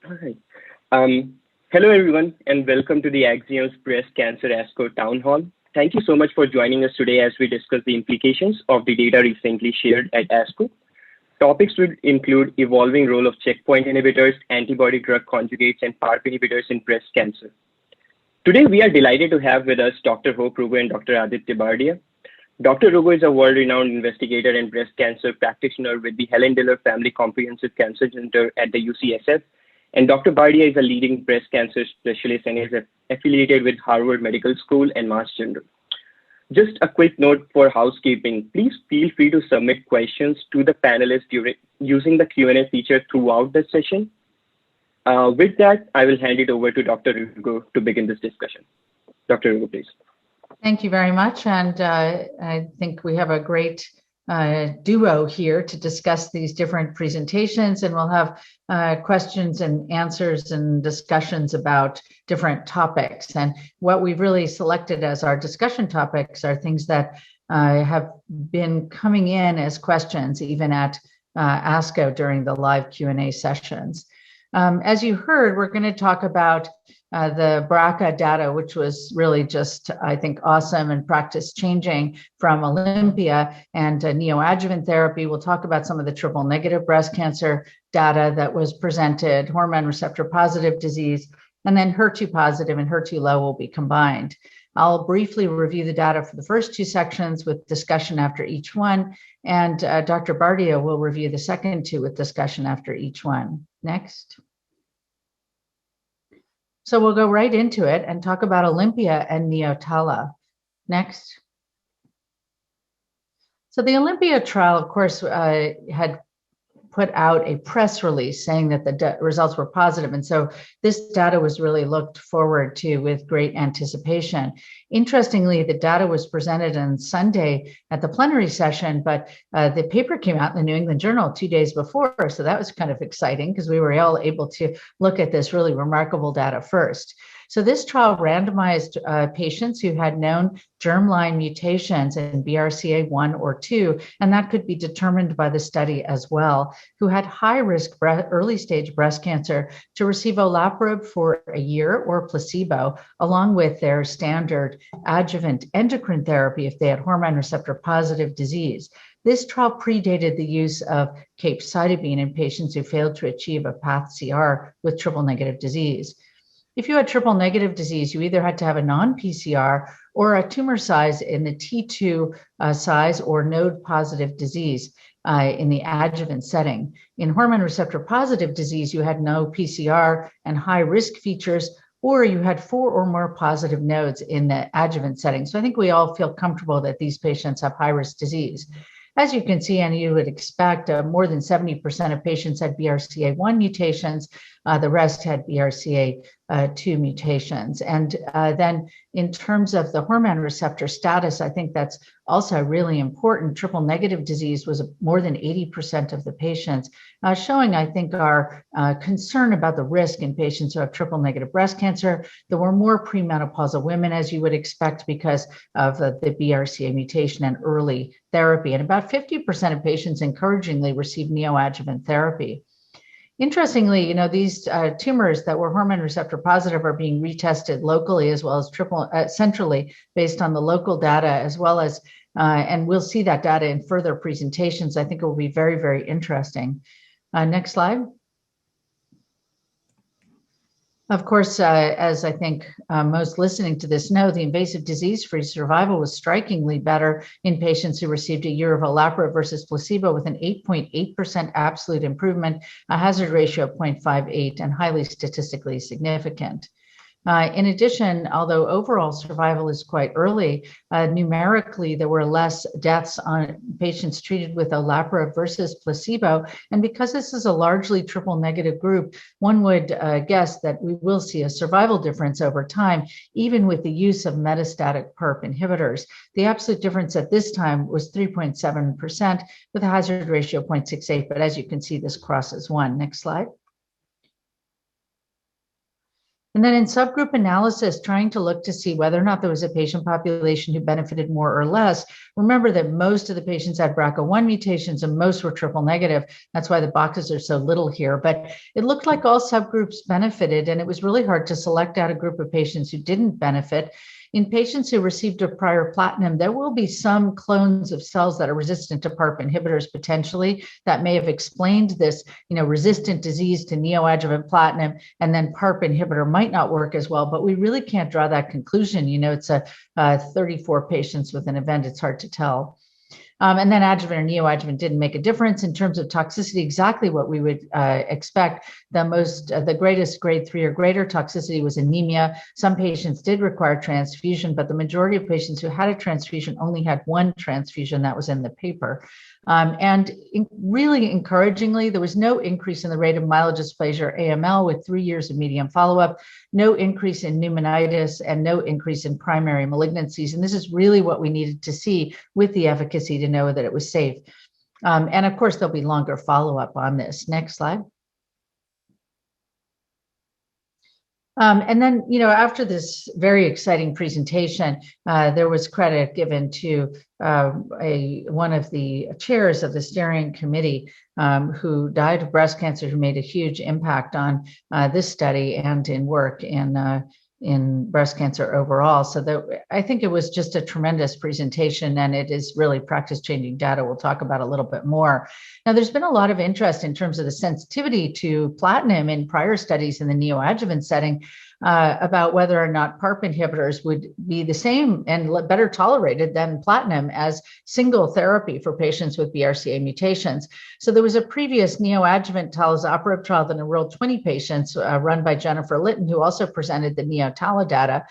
All right. Hello, everyone, and welcome to the Axiom's Breast Cancer ASCO Town Hall. Thank you so much for joining us today as we discuss the implications of the data recently shared at ASCO. Topics will include evolving role of checkpoint inhibitors, antibody drug conjugates, and PARP inhibitors in breast cancer. Today, we are delighted to have with us Dr. Hope Rugo and Dr. Aditya Bardia. Dr. Rugo is a world-renowned investigator and breast cancer practitioner with the Helen Diller Family Comprehensive Cancer Center at the UCSF, and Dr. Bardia is a leading breast cancer specialist and is affiliated with Harvard Medical School and Mass General. Just a quick note for housekeeping. Please feel free to submit questions to the panelists using the Q&A feature throughout the session. With that, I will hand it over to Dr. Rugo to begin this discussion. Dr. Rugo, please. Thank you very much. And I think we have a great duo here to discuss these different presentations, and we'll have questions and answers and discussions about different topics. And what we've really selected as our discussion topics are things that have been coming in as questions even at ASCO during the live Q&A sessions. As you heard, we're going to talk about the BRCA data, which was really just, I think, awesome and practice changing from Olympia and neoadjuvant therapy. We'll talk about some of the triple negative breast cancer data that was presented, hormone receptor positive disease, and then HER2 positive and HER2 low will be combined. I'll briefly review the data for the first two sections with discussion after each one, and Dr. Bardia will review the second two with discussion after each one. Next. So we'll go right into it and talk about Olympia and Neotala. Next. So the Olympia trial, of course, had put out a press release saying that the results were positive. And so this data was really looked forward to with great anticipation. Interestingly, the data was presented on Sunday at the plenary session, but the paper came out in the New England Journal 2 days before. So that was kind of exciting because we were all able to look at this really remarkable data first. So this trial randomized patients who had known germline mutations in BRCA1 or 2, and that could be determined by the study as well, who had high-risk early-stage breast cancer to receive olaparib for a year or placebo, along with their standard adjuvant endocrine therapy if they had hormone receptor positive disease. This trial predated the use of capecitabine in patients who failed to achieve a path CR with triple negative disease. If you had triple negative disease, you either had to have a non-PCR or a tumor size in the T2 size or node positive disease in the adjuvant setting. In hormone receptor positive disease, you had no PCR and high risk features, or you had 4 or more positive nodes in the adjuvant setting. So I think we all feel comfortable that these patients have high risk disease. As you can see, and you would expect, more than 70% of patients had BRCA1 mutations. The rest had BRCA2 mutations. And then in terms of the hormone receptor status, I think that's also really important. Triple negative disease was more than 80% of the patients, showing, I think, our concern about the risk in patients who have triple negative breast cancer. There were more premenopausal women, as you would expect, because of the BRCA mutation and early therapy. And about 50% of patients, encouragingly, received neoadjuvant therapy. Interestingly, these tumors that were hormone receptor positive are being retested locally as well as centrally based on the local data, as well as, and we'll see that data in further presentations. I think it will be very, very interesting. Next slide. Of course, as I think most listening to this know, the invasive disease-free survival was strikingly better in patients who received a year of olaparib versus placebo, with an 8.8% absolute improvement, a hazard ratio of 0.58, and highly statistically significant. In addition, although overall survival is quite early, numerically there were less deaths on patients treated with olaparib versus placebo. And because this is a largely triple negative group, one would guess that we will see a survival difference over time, even with the use of metastatic PARP inhibitors. The absolute difference at this time was 3.7% with a hazard ratio of 0.68. But as you can see, this crosses 1. Next slide. And then in subgroup analysis, trying to look to see whether or not there was a patient population who benefited more or less. Remember that most of the patients had BRCA1 mutations and most were triple negative. That's why the boxes are so little here. But it looked like all subgroups benefited, and it was really hard to select out a group of patients who didn't benefit. In patients who received a prior platinum, there will be some clones of cells that are resistant to PARP inhibitors potentially that may have explained this, resistant disease to neoadjuvant platinum, and then PARP inhibitor might not work as well, but we really can't draw that conclusion. It's a 34 patients with an event. It's hard to tell. And then adjuvant or neoadjuvant didn't make a difference in terms of toxicity, exactly what we would expect. The greatest grade 3 or greater toxicity was anemia. Some patients did require transfusion, but the majority of patients who had a transfusion only had one transfusion. That was in the paper. Really encouragingly, there was no increase in the rate of myelodysplasia or AML with 3 years of median follow-up, no increase in pneumonitis, and no increase in primary malignancies. And this is really what we needed to see with the efficacy to know that it was safe. And of course, there'll be longer follow-up on this. Next slide. And then, after this very exciting presentation, there was credit given to one of the chairs of the steering committee who died of breast cancer, who made a huge impact on this study and in work in breast cancer overall. So I think it was just a tremendous presentation, and it is really practice-changing data. We'll talk about a little bit more. Now, there's been a lot of interest in terms of the sensitivity to platinum in prior studies in the neoadjuvant setting about whether or not PARP inhibitors would be the same and better tolerated than platinum as single therapy for patients with BRCA mutations. So there was a previous neoadjuvant talazoparib trial that enrolled 20 patients run by Jennifer Litton, who also presented the neotala data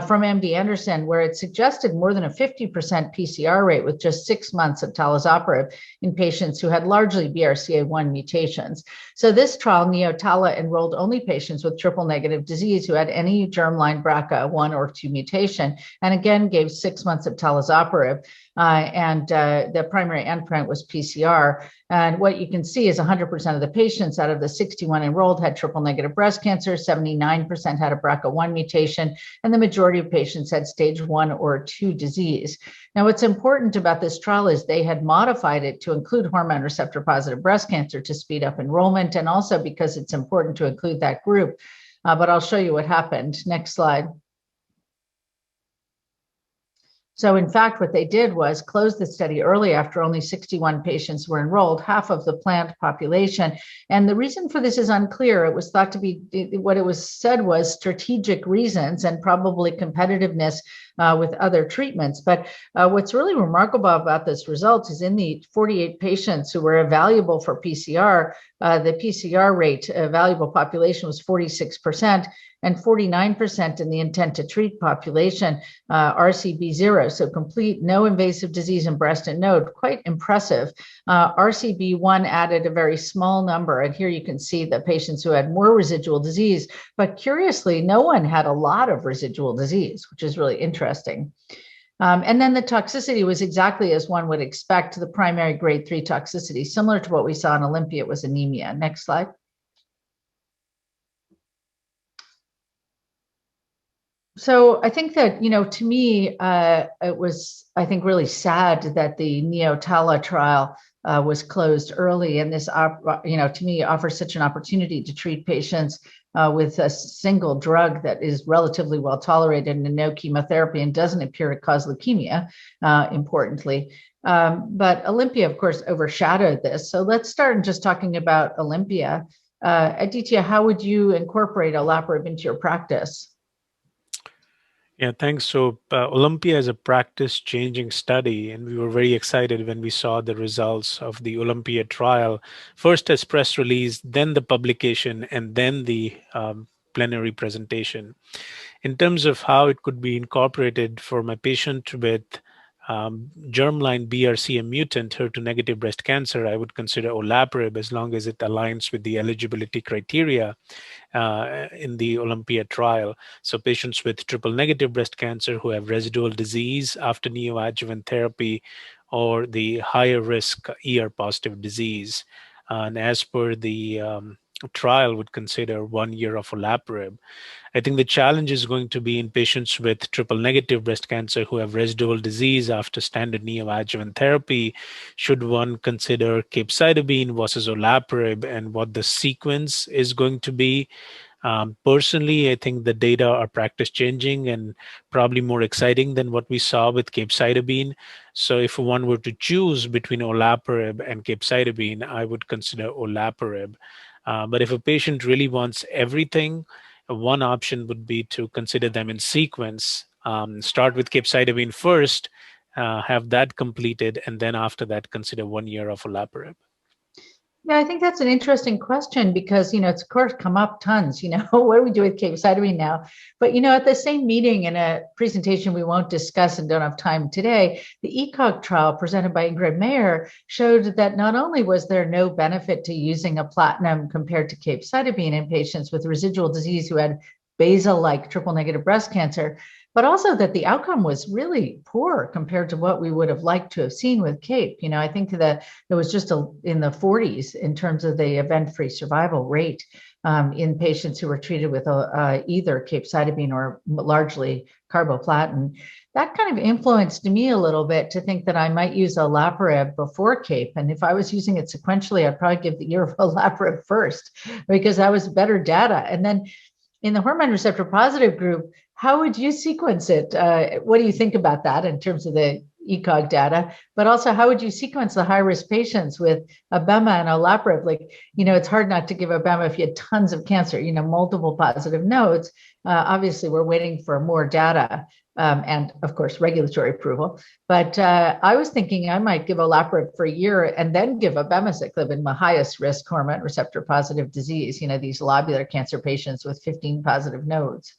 from MD Anderson, where it suggested more than a 50% PCR rate with just 6 months of talazoparib in patients who had largely BRCA1 mutations. So this trial, neotala, enrolled only patients with triple negative disease who had any germline BRCA1 or 2 mutation, and again gave 6 months of talazoparib. And the primary endpoint was PCR. And what you can see is 100% of the patients out of the 61 enrolled had triple negative breast cancer, 79% had a BRCA1 mutation, and the majority of patients had stage 1 or 2 disease. Now, what's important about this trial is they had modified it to include hormone receptor positive breast cancer to speed up enrollment, and also because it's important to include that group. But I'll show you what happened. Next slide. So in fact, what they did was close the study early after only 61 patients were enrolled, half of the planned population. And the reason for this is unclear. It was thought to be, what it was said was strategic reasons and probably competitiveness with other treatments. But what's really remarkable about this result is in the 48 patients who were evaluable for PCR, the PCR rate, evaluable population was 46%. And 49% in the intent to treat population, RCB0, so complete no invasive disease in breast and node, quite impressive. RCB1 added a very small number, and here you can see the patients who had more residual disease, but curiously, no one had a lot of residual disease, which is really interesting. And then the toxicity was exactly as one would expect, the primary grade 3 toxicity, similar to what we saw in Olympia, it was anemia. Next slide. So I think that, to me, it was, I think, really sad that the neotala trial was closed early. And this, to me, offers such an opportunity to treat patients with a single drug that is relatively well tolerated and no chemotherapy and doesn't appear to cause leukemia, importantly. But Olympia, of course, overshadowed this. So let's start just talking about Olympia. Aditya, how would you incorporate olaparib into your practice? Yeah, thanks. So Olympia is a practice-changing study, and we were very excited when we saw the results of the Olympia trial, first as press release, then the publication, and then the plenary presentation. In terms of how it could be incorporated for my patient with germline BRCA mutant HER2-negative breast cancer, I would consider olaparib as long as it aligns with the eligibility criteria in the Olympia trial. So patients with triple-negative breast cancer who have residual disease after neoadjuvant therapy, or the higher risk ER-positive disease. And as per the trial would consider 1 year of olaparib. I think the challenge is going to be in patients with triple negative breast cancer who have residual disease after standard neoadjuvant therapy. Should one consider capecitabine versus olaparib and what the sequence is going to be? Personally, I think the data are practice changing and probably more exciting than what we saw with capecitabine. So if one were to choose between olaparib and capecitabine, I would consider olaparib. But if a patient really wants everything, one option would be to consider them in sequence. Start with capecitabine first, have that completed, and then after that, consider 1 year of olaparib. Yeah, I think that's an interesting question because, it's of course come up tons, what do we do with capecitabine now? But, at the same meeting in a presentation we won't discuss and don't have time today, the ECOG trial presented by Ingrid Mayer showed that not only was there no benefit to using a platinum compared to capecitabine in patients with residual disease who had basal-like triple negative breast cancer, but also that the outcome was really poor compared to what we would have liked to have seen with CAPE. I think that it was just in the 40s in terms of the event-free survival rate in patients who were treated with either capecitabine or largely carboplatin. That kind of influenced me a little bit to think that I might use olaparib before CAPE. And if I was using it sequentially, I'd probably give the year of olaparib first because that was better data. And then in the hormone receptor positive group, how would you sequence it? What do you think about that in terms of the ECOG data? But also, how would you sequence the high-risk patients with abema and olaparib? It's hard not to give abema if you had tons of cancer, multiple positive nodes. Obviously, we're waiting for more data and, of course, regulatory approval. But I was thinking I might give olaparib for a year and then give abemaciclib in my highest risk hormone receptor positive disease, these lobular cancer patients with 15 positive nodes.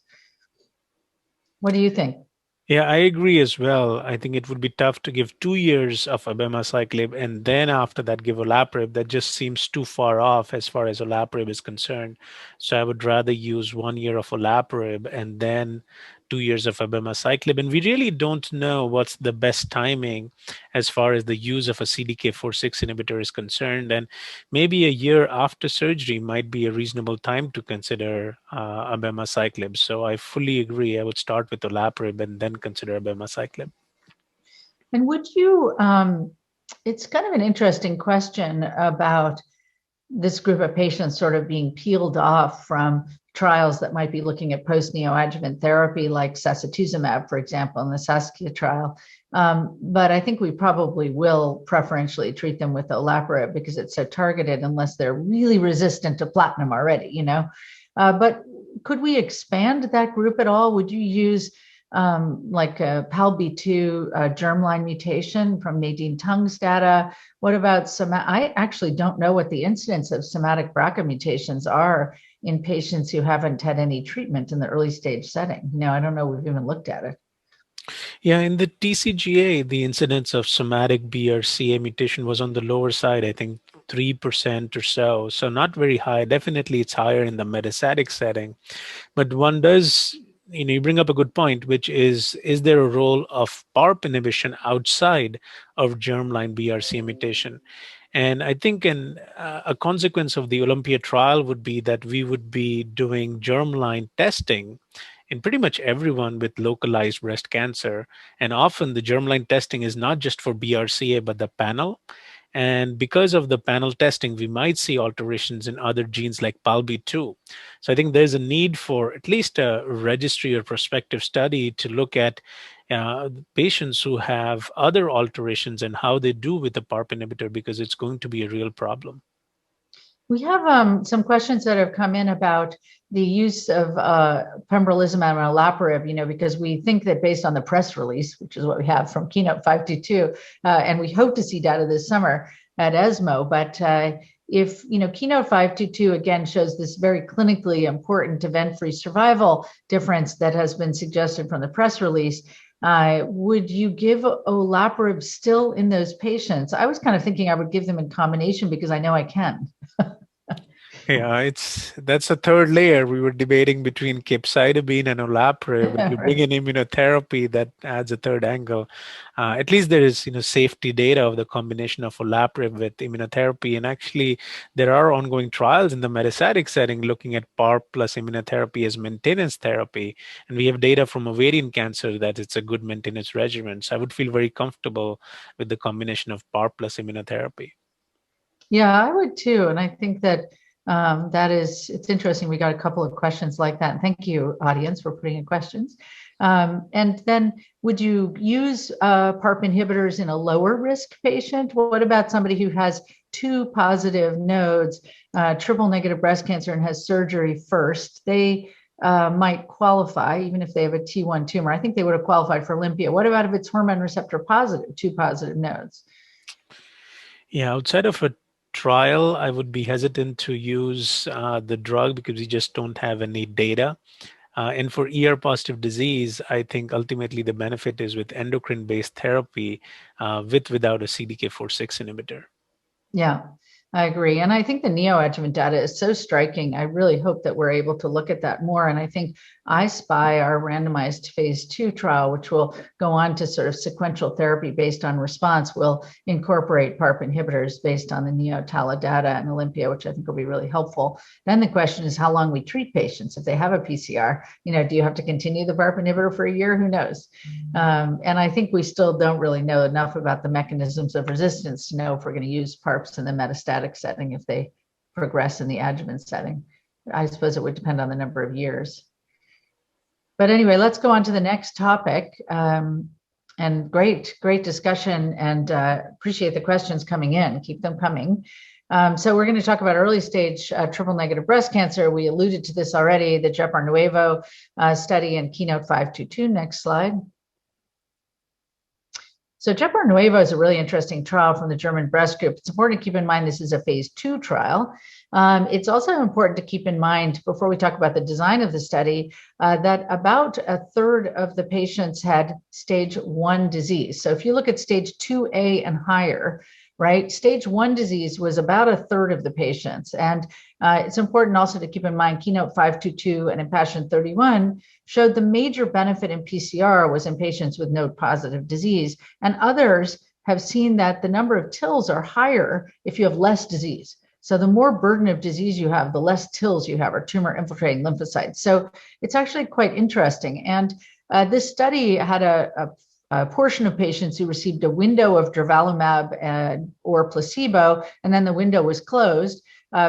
What do you think? Yeah, I agree as well. I think it would be tough to give 2 years of abemaciclib and then after that give olaparib. That just seems too far off as far as olaparib is concerned. So I would rather use 1 year of olaparib and then 2 years of abemaciclib. And we really don't know what's the best timing as far as the use of a CDK4/6 inhibitor is concerned. And maybe a year after surgery might be a reasonable time to consider abemaciclib. So I fully agree. I would start with olaparib and then consider abemaciclib. And would you, it's kind of an interesting question about this group of patients sort of being peeled off from trials that might be looking at post-neoadjuvant therapy like sacituzumab, for example, in the Saskia trial. But I think we probably will preferentially treat them with olaparib because it's so targeted unless they're really resistant to platinum already, But could we expand that group at all? Would you use like a PALB2 germline mutation from Nadine Tung's data? What about I actually don't know what the incidence of somatic BRCA mutations are in patients who haven't had any treatment in the early stage setting. I don't know we've even looked at it. Yeah, in the TCGA, the incidence of somatic BRCA mutation was on the lower side, I think 3% or so. So not very high. Definitely it's higher in the metastatic setting. But one does, you bring up a good point, which is there a role of PARP inhibition outside of germline BRCA mutation? And I think a consequence of the Olympia trial would be that we would be doing germline testing in pretty much everyone with localized breast cancer. And often the germline testing is not just for BRCA, but the panel. And because of the panel testing, we might see alterations in other genes like PALB2. So I think there's a need for at least a registry or prospective study to look at patients who have other alterations and how they do with the PARP inhibitor, because it's going to be a real problem. We have some questions that have come in about the use of pembrolizumab and olaparib, because we think that based on the press release, which is what we have from Keynote 522, and we hope to see data this summer at ESMO, but if, Keynote 522 again shows this very clinically important event-free survival difference that has been suggested from the press release, would you give olaparib still in those patients? I was kind of thinking I would give them in combination because I know I can. Yeah, that's a third layer. We were debating between capecitabine and olaparib. When you bring Right. in immunotherapy, that adds a third angle. At least there is, safety data of the combination of olaparib with immunotherapy, and actually there are ongoing trials in the metastatic setting looking at PARP plus immunotherapy as maintenance therapy, and we have data from ovarian cancer that it's a good maintenance regimen. So I would feel very comfortable with the combination of PARP plus immunotherapy. Yeah, I would too. And I think that it's interesting. We got a couple of questions like that. And thank you, audience, for putting in questions. And then would you use PARP inhibitors in a lower risk patient? What about somebody who has two positive nodes, triple negative breast cancer, and has surgery first? They might qualify, even if they have a T1 tumor. I think they would have qualified for Olympia. What about if it's hormone receptor positive, two positive nodes? Yeah, outside of a trial, I would be hesitant to use the drug because we just don't have any data. And for ER positive disease, I think ultimately the benefit is with endocrine based therapy without a CDK4/6 inhibitor. Yeah, I agree. And I think the neoadjuvant data is so striking. I really hope that we're able to look at that more. And I think I-SPY, our randomized phase 2 trial, which will go on to sort of sequential therapy based on response, will incorporate PARP inhibitors based on the NeoTALA data and Olympia, which I think will be really helpful. Then the question is how long we treat patients. If they have a PCR, do you have to continue the PARP inhibitor for a year? Who knows? And I think we still don't really know enough about the mechanisms of resistance to know if we're going to use PARPs in the metastatic setting if they progress in the adjuvant setting. I suppose it would depend on the number of years. But anyway, let's go on to the next topic. And great discussion, and appreciate the questions coming in. Keep them coming. So we're going to talk about early stage triple negative breast cancer. We alluded to this already, the Jepar Nuevo study in Keynote 522. Next slide. So Jepar Nuevo is a really interesting trial from the German breast group. It's important to keep in mind this is a phase 2 trial. It's also important to keep in mind, before we talk about the design of the study, that about a third of the patients had stage 1 disease. So if you look at stage 2A and higher, right, stage 1 disease was about a third of the patients. And it's important also to keep in mind Keynote 522 and Impassioned 31 showed the major benefit in PCR was in patients with node positive disease. And others have seen that the number of TILs are higher if you have less disease. So the more burden of disease you have, the less TILs you have, or tumor infiltrating lymphocytes. So it's actually quite interesting. And this study had a portion of patients who received a window of durvalumab or placebo, and then the window was closed.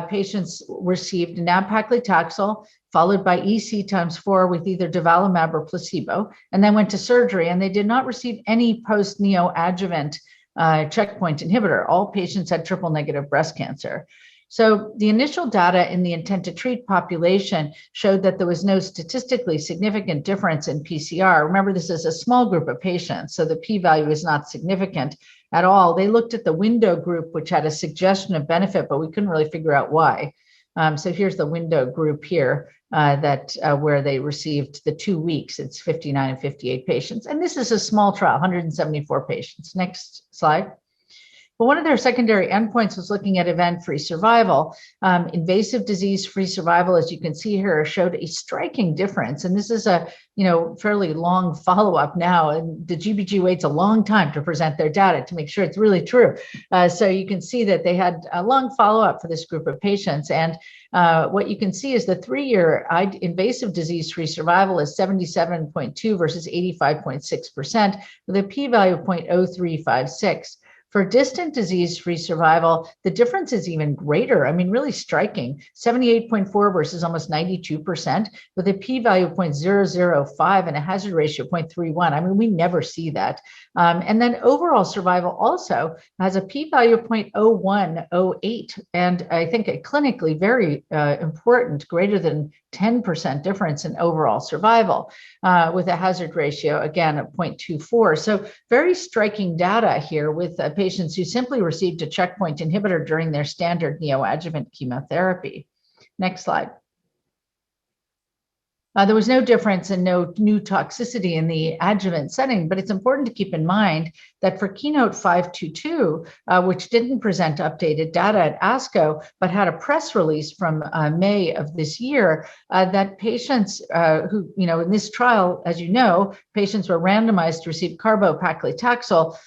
Patients received nab-paclitaxel followed by EC times 4 with either durvalumab or placebo, and then went to surgery. And they did not receive any post-neoadjuvant checkpoint inhibitor. All patients had triple negative breast cancer. So the initial data in the intent to treat population showed that there was no statistically significant difference in PCR. Remember, this is a small group of patients, so the p-value is not significant at all. They looked at the window group, which had a suggestion of benefit, but we couldn't really figure out why. So here's the window group here where they received the 2 weeks. It's 59 and 58 patients. And this is a small trial, 174 patients. Next slide. But one of their secondary endpoints was looking at event-free survival. Invasive disease-free survival, as you can see here, showed a striking difference. And this is a fairly long follow-up now. And the GBG waits a long time to present their data to make sure it's really true. So you can see that they had a long follow-up for this group of patients. And what you can see is the 3-year invasive disease-free survival is 77.2 versus 85.6% with a p-value of 0.0356. For distant disease-free survival, the difference is even greater. I mean, really striking, 78.4 versus almost 92% with a p-value of 0.005 and a hazard ratio of 0.31. I mean, we never see that. And then overall survival also has a p-value of 0.0108. And I think a clinically very important, greater than 10% difference in overall survival with a hazard ratio, again, of 0.24. So very striking data here with patients who simply received a checkpoint inhibitor during their standard neoadjuvant chemotherapy. Next slide. There was no difference and no new toxicity in the adjuvant setting, but it's important to keep in mind that for Keynote 522, which didn't present updated data at ASCO, but had a press release from May of this year, that patients who, in this trial, as you know, patients were randomized to receive carbopaclitaxel,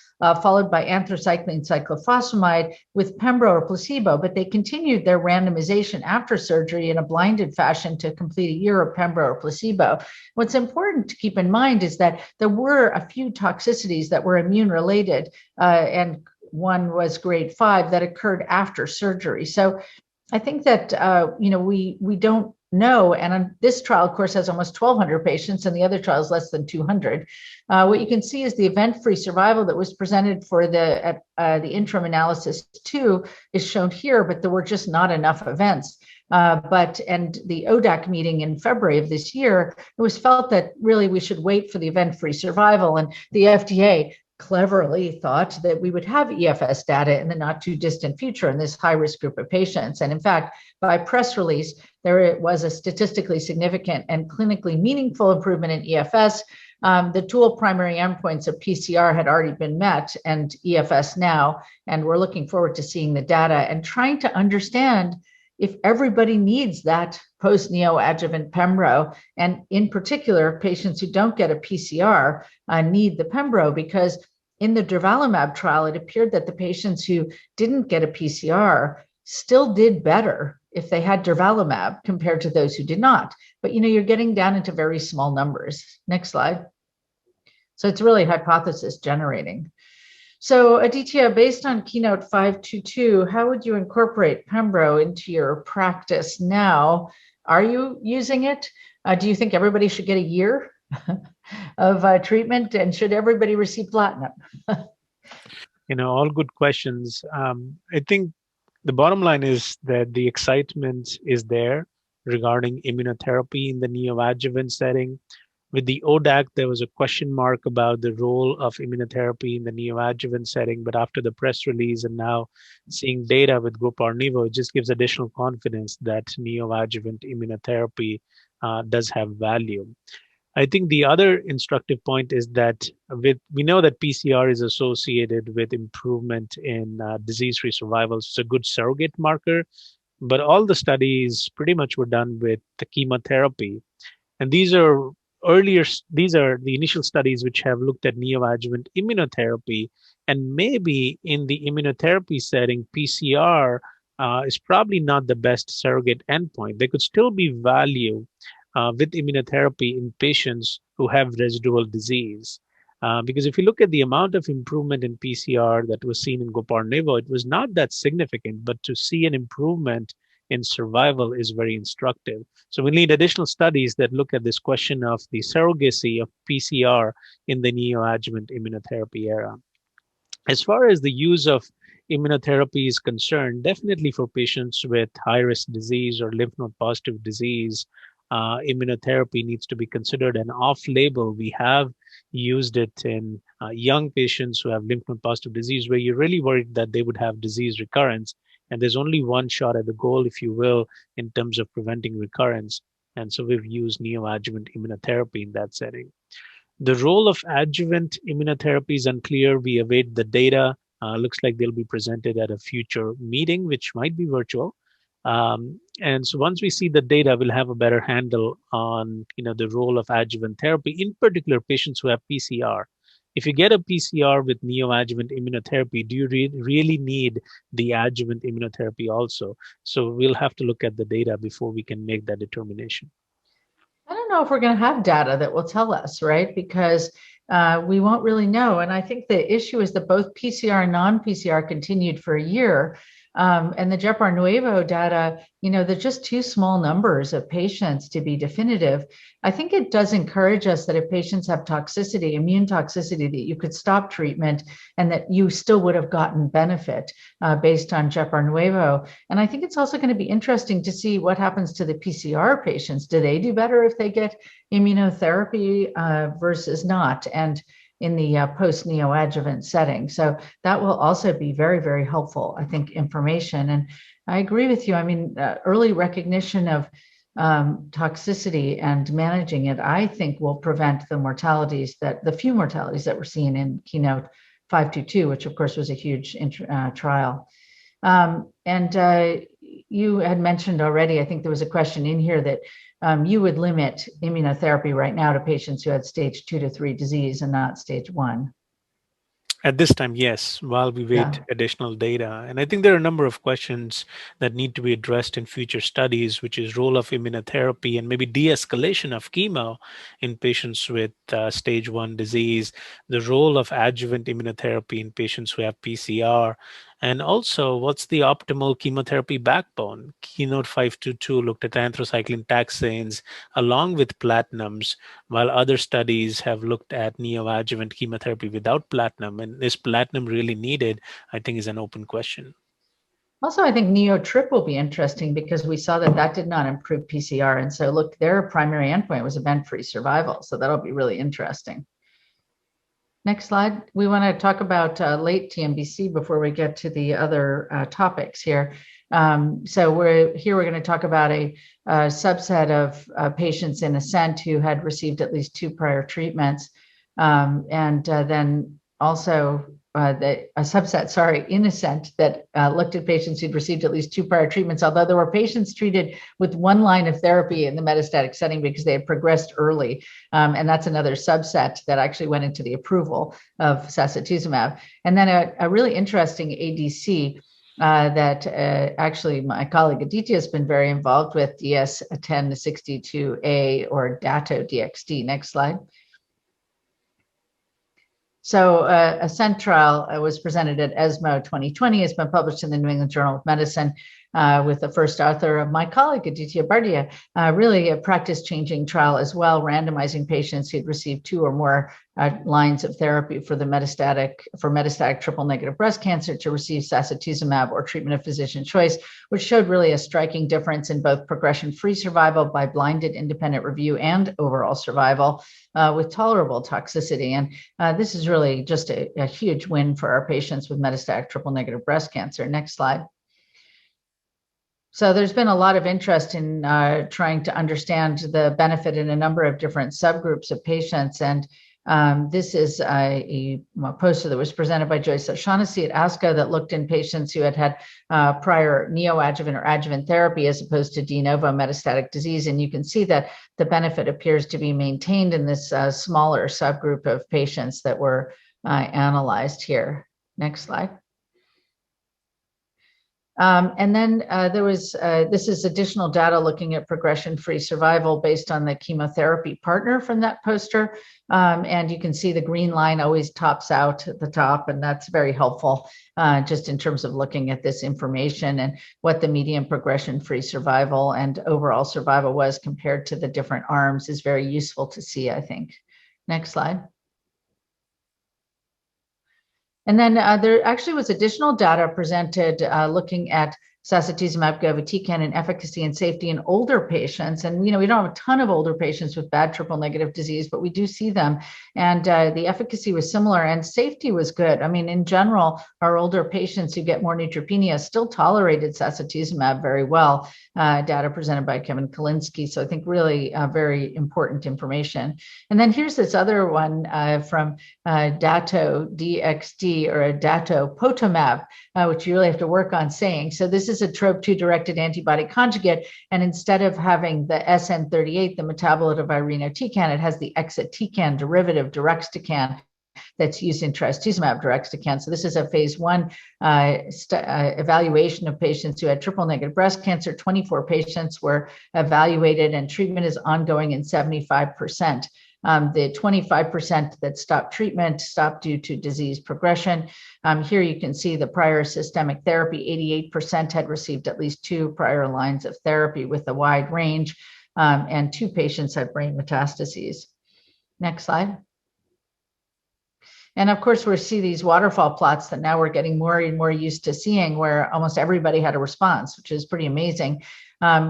followed by anthracycline cyclophosphamide with pembro or placebo, but they continued their randomization after surgery in a blinded fashion to complete a year of pembro or placebo. What's important to keep in mind is that there were a few toxicities that were immune related, and one was grade 5 that occurred after surgery. So I think that we don't know, and this trial, of course, has almost 1,200 patients, and the other trial is less than 200. What you can see is the event-free survival that was presented for the interim analysis 2 is shown here, but there were just not enough events. And the ODAC meeting in February of this year, it was felt that really we should wait for the event-free survival, and the FDA cleverly thought that we would have EFS data in the not too distant future in this high risk group of patients. And in fact, by press release, there was a statistically significant and clinically meaningful improvement in EFS. The dual primary endpoints of PCR had already been met and EFS now, and we're looking forward to seeing the data and trying to understand if everybody needs that post-neoadjuvant pembro, and in particular, patients who don't get a PCR need the pembro, because in the durvalumab trial, it appeared that the patients who didn't get a PCR still did better if they had durvalumab compared to those who did not. But you're getting down into very small numbers. Next slide. So it's really hypothesis generating. So Aditya, based on Keynote 522, how would you incorporate pembro into your practice now? Are you using it? Do you think everybody should get a year of treatment, and should everybody receive platinum? All good questions. I think the bottom line is that the excitement is there regarding immunotherapy in the neoadjuvant setting. With the ODAC, there was a question mark about the role of immunotherapy in the neoadjuvant setting, but after the press release and now seeing data with Gopar-Nivo, it just gives additional confidence that neoadjuvant immunotherapy does have value. I think the other instructive point is that we know that PCR is associated with improvement in disease-free survival. It's a good surrogate marker, but all the studies pretty much were done with the chemotherapy. And these are the initial studies which have looked at neoadjuvant immunotherapy, and maybe in the immunotherapy setting, PCR is probably not the best surrogate endpoint. There could still be value with immunotherapy in patients who have residual disease. Because if you look at the amount of improvement in PCR that was seen in Gopar-Nivo, it was not that significant, but to see an improvement in survival is very instructive. So we need additional studies that look at this question of the surrogacy of PCR in the neoadjuvant immunotherapy era. As far as the use of immunotherapy is concerned, definitely for patients with high-risk disease or lymph node positive disease, immunotherapy needs to be considered. And off-label, we have used it in young patients who have lymph node positive disease, where you're really worried that they would have disease recurrence. And there's only one shot at the goal, if you will, in terms of preventing recurrence. And so we've used neoadjuvant immunotherapy in that setting. The role of adjuvant immunotherapy is unclear. We await the data. Looks like they'll be presented at a future meeting, which might be virtual. And so once we see the data, we'll have a better handle on the role of adjuvant therapy, in particular patients who have PCR. If you get a PCR with neoadjuvant immunotherapy, do you really need the adjuvant immunotherapy also? So we'll have to look at the data before we can make that determination. I don't know if we're going to have data that will tell us, right? Because we won't really know. And I think the issue is that both PCR and non-PCR continued for a year. And the Gopar-Nivo data, they're just too small numbers of patients to be definitive. I think it does encourage us that if patients have toxicity, immune toxicity, that you could stop treatment and that you still would have gotten benefit based on Gopar-Nivo. And I think it's also going to be interesting to see what happens to the PCR patients. Do they do better if they get immunotherapy versus not? And in the post-neoadjuvant setting. So that will also be very, very helpful, I think, information. And I agree with you. I mean, early recognition of toxicity and managing it, I think will prevent the few mortalities that we're seeing in Keynote 522, which of course was a huge trial. And you had mentioned already, I think there was a question in here that you would limit immunotherapy right now to patients who had stage 2 to 3 disease and not stage 1. At this time, yes, while we wait additional data. And I think there are a number of questions that need to be addressed in future studies, which is role of immunotherapy and maybe de-escalation of chemo in patients with stage 1 disease, the role of adjuvant immunotherapy in patients who have PCR, and also what's the optimal chemotherapy backbone. Keynote 522 looked at anthracycline taxanes along with platinums, while other studies have looked at neoadjuvant chemotherapy without platinum. And is platinum really needed? I think is an open question. Also, I think NeoTrip will be interesting because we saw that did not improve PCR. And so look, their primary endpoint was event-free survival. So that'll be really interesting. Next slide. We want to talk about late TNBC before we get to the other topics here. So we're going to talk about a subset of patients in ASCENT who had received at least 2 prior treatments, and then also a subset, in ASCENT that looked at patients who'd received at least 2 prior treatments, although there were patients treated with 1 line of therapy in the metastatic setting because they had progressed early. And that's another subset that actually went into the approval of sacituzumab. And then a really interesting ADC that actually my colleague Aditya has been very involved with, DS1062A or Dato-DXd. Next slide. So ASCENT trial was presented at ESMO 2020. It's been published in the New England Journal of Medicine with the first author of my colleague, Aditya Bardia, really a practice-changing trial as well, randomizing patients who'd received 2 or more lines of therapy for metastatic triple-negative breast cancer to receive sacituzumab or treatment of physician choice, which showed really a striking difference in both progression-free survival by blinded independent review and overall survival with tolerable toxicity. And this is really just a huge win for our patients with metastatic triple-negative breast cancer. Next slide. So there's been a lot of interest in trying to understand the benefit in a number of different subgroups of patients. And this is a poster that was presented by Joyce O'Shaughnessy at ASCO that looked in patients who had prior neoadjuvant or adjuvant therapy as opposed to de novo metastatic disease. And you can see that the benefit appears to be maintained in this smaller subgroup of patients that were analyzed here. Next slide. And then there was, this is additional data looking at progression-free survival based on the chemotherapy partner from that poster. And you can see the green line always tops out at the top, and that's very helpful just in terms of looking at this information and what the median progression-free survival and overall survival was compared to the different arms is very useful to see, I think. Next slide. And then there actually was additional data presented looking at sacituzumab govitecan and efficacy and safety in older patients. And, we don't have a ton of older patients with bad triple negative disease, but we do see them. And the efficacy was similar and safety was good. I mean, in general, our older patients who get more neutropenia still tolerated sacituzumab very well. Data presented by Kevin Kalinsky. So I think really very important information. And then here's this other one from Dato-DXd or Datopotamab, which you really have to work on saying. So this is a TROP2 directed antibody conjugate. And instead of having the SN38, the metabolite of irinotecan, it has the exatecan derivative deruxtecan that's used in trastuzumab deruxtecan. So this is a phase 1 evaluation of patients who had triple negative breast cancer. 24 patients were evaluated and treatment is ongoing in 75%. The 25% that stopped treatment stopped due to disease progression. Here you can see the prior systemic therapy, 88% had received at least 2 prior lines of therapy with a wide range, and 2 patients had brain metastases. Next slide. And of course, we see these waterfall plots that now we're getting more and more used to seeing, where almost everybody had a response, which is pretty amazing.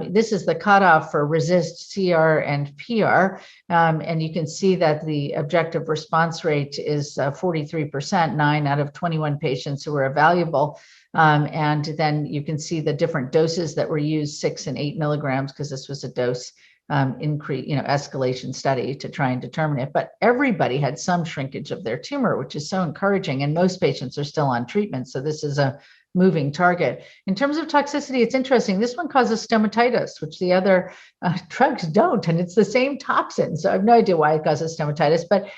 This is the cutoff for RECIST, CR, and PR. And you can see that the objective response rate is 43%, 9 out of 21 patients who were evaluable. And then you can see the different doses that were used, 6 and 8 milligrams, because this was a dose increase, escalation study to try and determine it. But everybody had some shrinkage of their tumor, which is so encouraging. And most patients are still on treatment. So this is a moving target. In terms of toxicity, it's interesting. This one causes stomatitis, which the other drugs don't. And it's the same toxin. So I have no idea why it causes stomatitis. But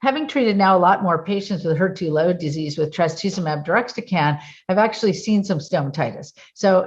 having treated now a lot more patients with HER2-low disease with trastuzumab deruxtecan, I've actually seen some stomatitis. So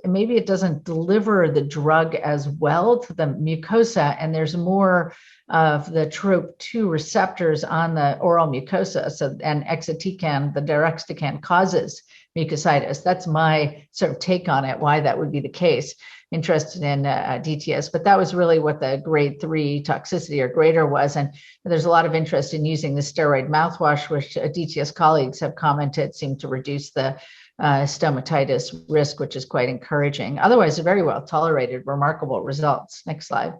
maybe it doesn't deliver the drug as well to the mucosa, and there's more of the TROP2 receptors on the oral mucosa. And exatecan, the deruxtecan, causes mucositis. That's my sort of take on it, why that would be the case. Interested in DTS, but that was really what the grade 3 toxicity or greater was. And there's a lot of interest in using the steroid mouthwash, which DTS colleagues have commented seemed to reduce the stomatitis risk, which is quite encouraging. Otherwise, very well tolerated, remarkable results. Next slide.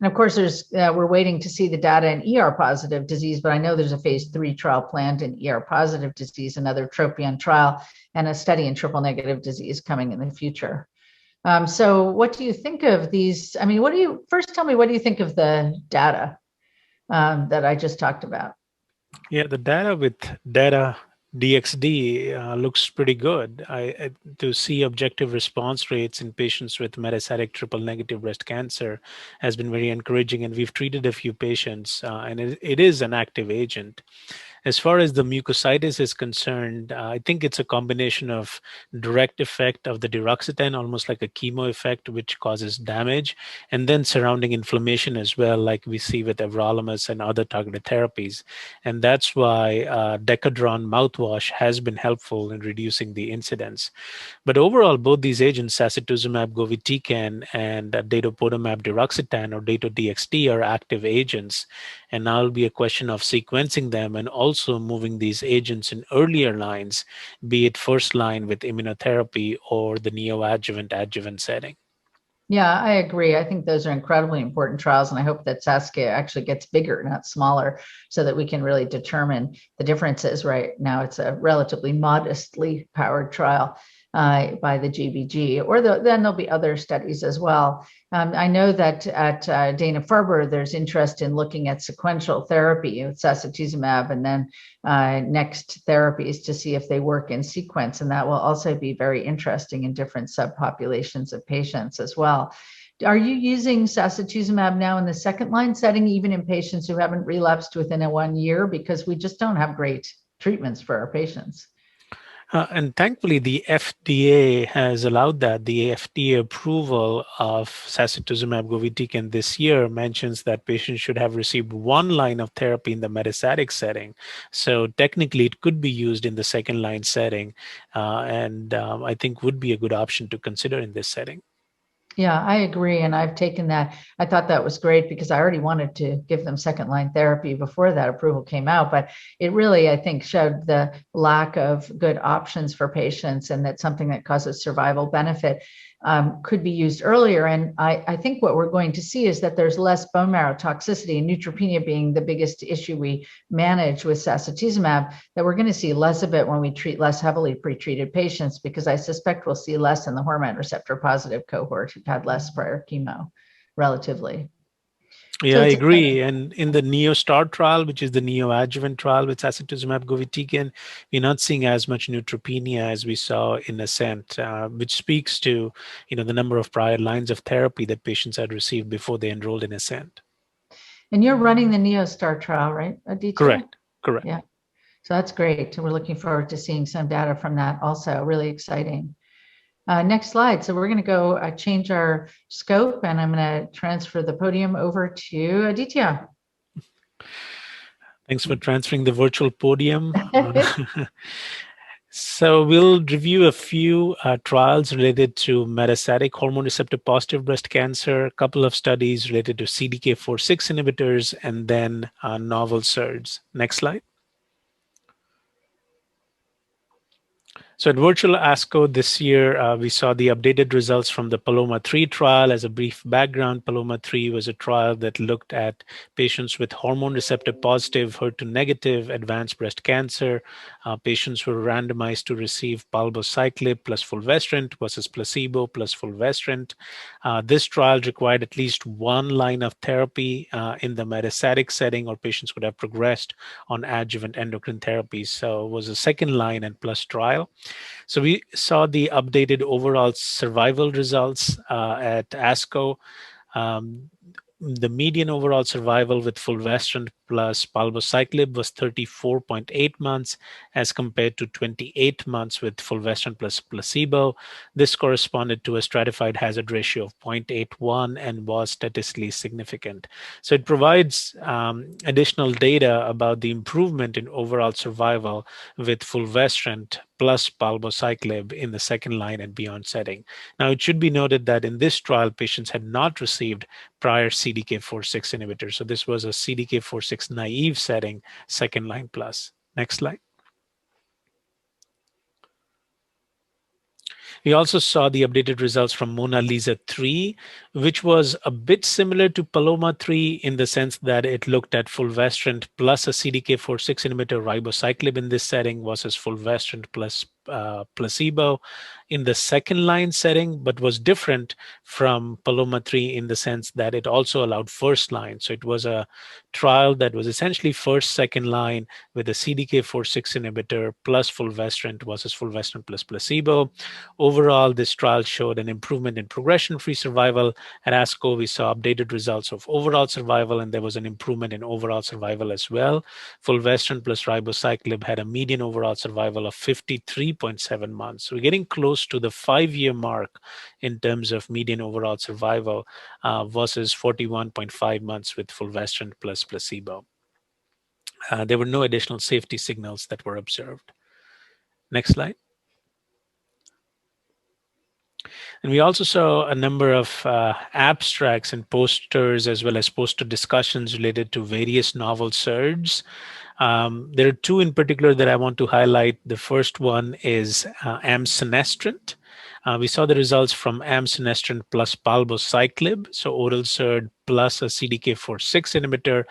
And of course, we're waiting to see the data in ER positive disease, but I know there's a phase 3 trial planned in ER positive disease, another tropion trial, and a study in triple negative disease coming in the future. So what do you think of these? I mean, first tell me, what do you think of the data that I just talked about? Yeah, the data with DXD looks pretty good. To see objective response rates in patients with metastatic triple negative breast cancer has been very encouraging, and we've treated a few patients, and it is an active agent. As far as the mucositis is concerned, I think it's a combination of direct effect of the deruxtecan, almost like a chemo effect, which causes damage, and then surrounding inflammation as well, like we see with everolimus and other targeted therapies. And that's why Decadron mouthwash has been helpful in reducing the incidence. But overall, both these agents, sacituzumab govitecan and datopotamab deruxtecan or Dato-DXd, are active agents. And now it'll be a question of sequencing them and also moving these agents in earlier lines, be it first line with immunotherapy or the neoadjuvant adjuvant setting. Yeah, I agree. I think those are incredibly important trials, and I hope that SASCA actually gets bigger, not smaller, so that we can really determine the differences. Right now, it's a relatively modestly powered trial by the GBG, then there'll be other studies as well. I know that at Dana-Farber, there's interest in looking at sequential therapy with sacituzumab and then next therapies to see if they work in sequence. And that will also be very interesting in different subpopulations of patients as well. Are you using sacituzumab now in the second line setting, even in patients who haven't relapsed within 1 year? Because we just don't have great treatments for our patients. And thankfully, the FDA has allowed that. The FDA approval of sacituzumab govitecan this year mentions that patients should have received 1 line of therapy in the metastatic setting. So technically, it could be used in the second line setting, and I think would be a good option to consider in this setting. Yeah, I agree. And I've taken that. I thought that was great because I already wanted to give them second line therapy before that approval came out. But it really, I think, showed the lack of good options for patients, and that something that causes survival benefit could be used earlier. And I think what we're going to see is that there's less bone marrow toxicity, and neutropenia being the biggest issue we manage with sacituzumab, that we're going to see less of it when we treat less heavily pretreated patients, because I suspect we'll see less in the hormone receptor positive cohort who've had less prior chemo relatively. Yeah, I agree. And in the NEO-STAR trial, which is the neoadjuvant trial with sacituzumab govitecan, we're not seeing as much neutropenia as we saw in ASCENT, which speaks to the number of prior lines of therapy that patients had received before they enrolled in ASCENT. And you're running the NEO-STAR trial, right, Aditya? Correct. Yeah. So that's great. We're looking forward to seeing some data from that also. Really exciting. Next slide. So we're going to go change our scope, and I'm going to transfer the podium over to Aditya. Thanks for transferring the virtual podium. So we'll review a few trials related to metastatic hormone receptor positive breast cancer, a couple of studies related to CDK4/6 inhibitors, and then novel SERDs. Next slide. So at Virtual ASCO this year, we saw the updated results from the Paloma 3 trial. As a brief background, Paloma 3 was a trial that looked at patients with hormone receptor positive, HER2 negative advanced breast cancer. Patients were randomized to receive palbociclib plus fulvestrant versus placebo plus fulvestrant. This trial required at least one line of therapy in the metastatic setting, or patients would have progressed on adjuvant endocrine therapy. So it was a second line and plus trial. So we saw the updated overall survival results at ASCO. Um, the median overall survival with fulvestrant plus palbociclib was 34.8 months as compared to 28 months with fulvestrant plus placebo. This corresponded to a stratified hazard ratio of 0.81 and was statistically significant. So it provides additional data about the improvement in overall survival with fulvestrant plus palbociclib in the second line and beyond setting. Now, it should be noted that in this trial, patients had not received prior CDK4/6 inhibitors. So this was a CDK4/6 naive setting, second line plus. Next slide. We also saw the updated results from Mona Lisa 3, which was a bit similar to Paloma 3 in the sense that it looked at fulvestrant plus a CDK4/6 inhibitor, ribociclib in this setting versus fulvestrant plus placebo in the second line setting, but was different from Paloma 3 in the sense that it also allowed first line. So it was a trial that was essentially first, second line with a CDK4/6 inhibitor plus fulvestrant versus fulvestrant plus placebo. Overall, this trial showed an improvement in progression-free survival. At ASCO, we saw updated results of overall survival, and there was an improvement in overall survival as well. Fulvestrant plus ribociclib had a median overall survival of 53.7 months. So we're getting close to the 5-year mark in terms of median overall survival versus 41.5 months with fulvestrant plus placebo. There were no additional safety signals that were observed. Next slide. And we also saw a number of abstracts and posters, as well as poster discussions related to various novel SERDs. There are two in particular that I want to highlight. The first one is amcenestrant. We saw the results from amcenestrant plus palbociclib, so oral SERD plus a CDK4/6 inhibitor,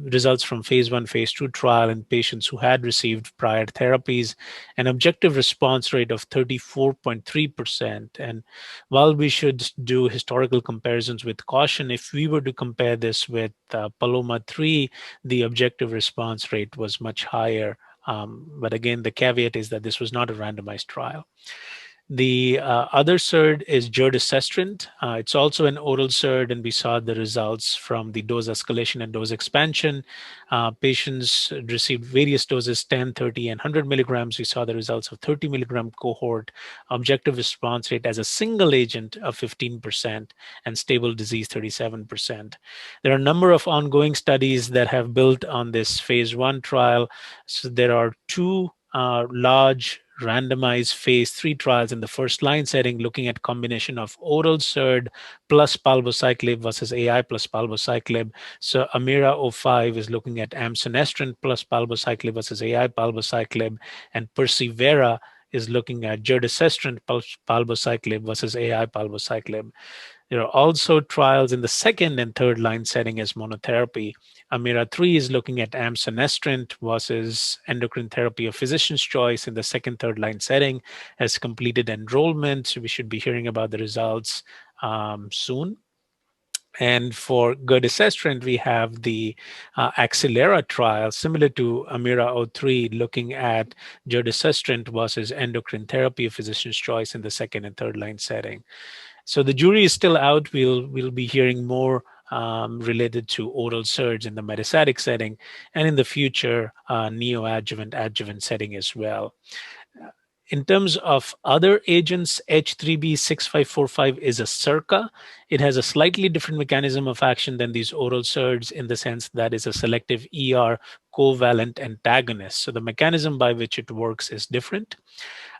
results from phase 1, phase 2 trial in patients who had received prior therapies, an objective response rate of 34.3%. And while we should do historical comparisons with caution, if we were to compare this with Paloma 3, the objective response rate was much higher. But again, the caveat is that this was not a randomized trial. The other SERD is giredestrant. It's also an oral SERD, and we saw the results from the dose escalation and dose expansion. Patients received various doses, 10, 30, and 100 milligrams. We saw the results of 30 milligram cohort, objective response rate as a single agent of 15%, and stable disease 37%. There are a number of ongoing studies that have built on this phase 1 trial. So there are two large randomized phase 3 trials in the first line setting looking at combination of oral SERD plus palbociclib versus AI plus palbociclib. So AMERA-05 is looking at amcenestrant plus palbociclib versus AI palbociclib, and Persevera is looking at giredestrant plus palbociclib versus AI palbociclib. There are also trials in the second and third line setting as monotherapy. AMERA-3 is looking at amcenestrant versus endocrine therapy of physician's choice in the second, third line setting, has completed enrollment. We should be hearing about the results soon. And for giredestrant, we have the Accelera trial, similar to AMERA-03, looking at giredestrant versus endocrine therapy of physician's choice in the second and third line setting. So the jury is still out. We'll be hearing more related to oral SERDs in the metastatic setting, and in the future, neoadjuvant, adjuvant setting as well. In terms of other agents, H3B6545 is a SERCA. It has a slightly different mechanism of action than these oral SERDs in the sense that it's a selective ER covalent antagonist. So the mechanism by which it works is different.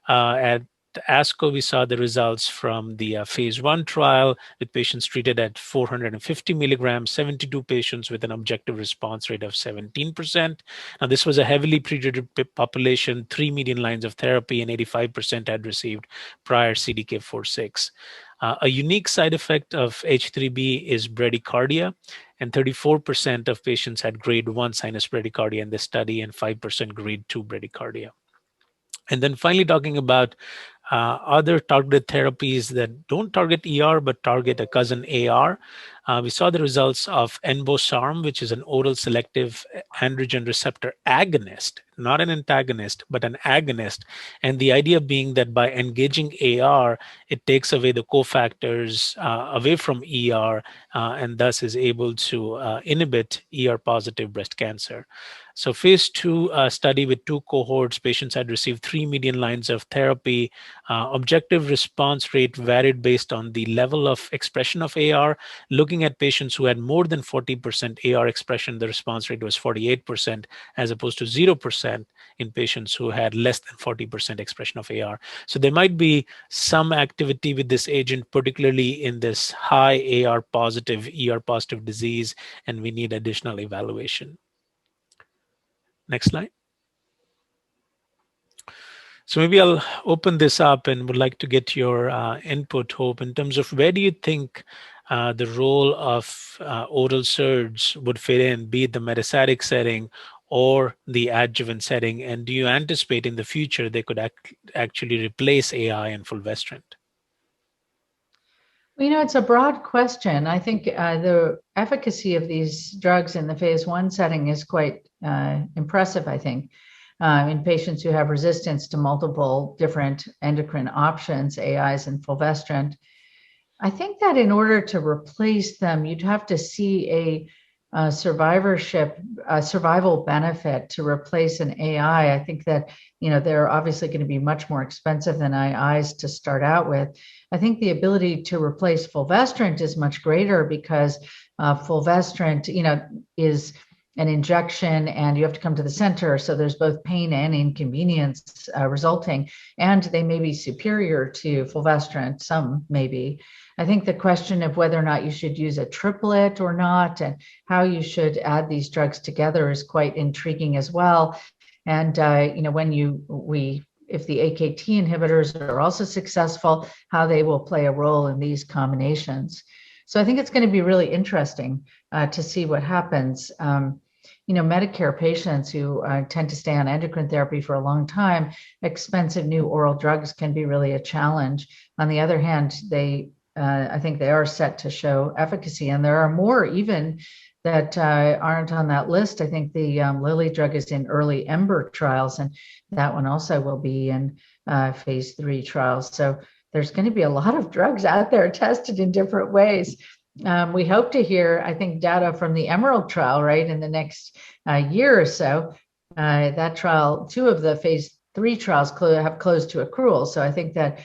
At ASCO, we saw the results from the phase 1 trial with patients treated at 450 milligrams, 72 patients with an objective response rate of 17%. Now, this was a heavily pretreated population, 3 median lines of therapy, and 85% had received prior CDK4/6. A unique side effect of H3B is bradycardia, and 34% of patients had grade 1 sinus bradycardia in this study and 5% grade 2 bradycardia. And then finally, talking about other targeted therapies that don't target ER but target a cousin AR. We saw the results of enbosarm, which is an oral selective androgen receptor agonist, not an antagonist, but an agonist. And the idea being that by engaging AR, it takes away the cofactors away from ER and thus is able to inhibit ER positive breast cancer. So phase 2 study with 2 cohorts, patients had received 3 median lines of therapy. Objective response rate varied based on the level of expression of AR. Looking at patients who had more than 40% AR expression, the response rate was 48% as opposed to 0% in patients who had less than 40% expression of AR. So there might be some activity with this agent, particularly in this high AR positive, ER positive disease, and we need additional evaluation. Next slide. So maybe I'll open this up and would like to get your input, Hope, in terms of where do you think the role of oral SERDs would fit in, be it the metastatic setting or the adjuvant setting, and do you anticipate in the future they could actually replace AI and fulvestrant? Well, it's a broad question. I think the efficacy of these drugs in the phase 1 setting is quite impressive, I think. In patients who have resistance to multiple different endocrine options, AIs and fulvestrant. I think that in order to replace them, you'd have to see a survival benefit to replace an AI. I think that, they're obviously going to be much more expensive than AIs to start out with. I think the ability to replace fulvestrant is much greater because fulvestrant, is an injection and you have to come to the center. So there's both pain and inconvenience resulting, and they may be superior to fulvestrant, some maybe. I think the question of whether or not you should use a triplet or not and how you should add these drugs together is quite intriguing as well. And, if the AKT inhibitors are also successful, how they will play a role in these combinations. So I think it's going to be really interesting to see what happens. Medicare patients who tend to stay on endocrine therapy for a long time, expensive new oral drugs can be really a challenge. On the other hand, I think they are set to show efficacy, and there are more even that aren't on that list. I think the Lilly drug is in early EMBER trials, and that one also will be in phase 3 trials. So there's going to be a lot of drugs out there tested in different ways. We hope to hear, I think, data from the Emerald trial, right, in the next year or so. That trial, 2 of the phase 3 trials have closed to accrual. So I think that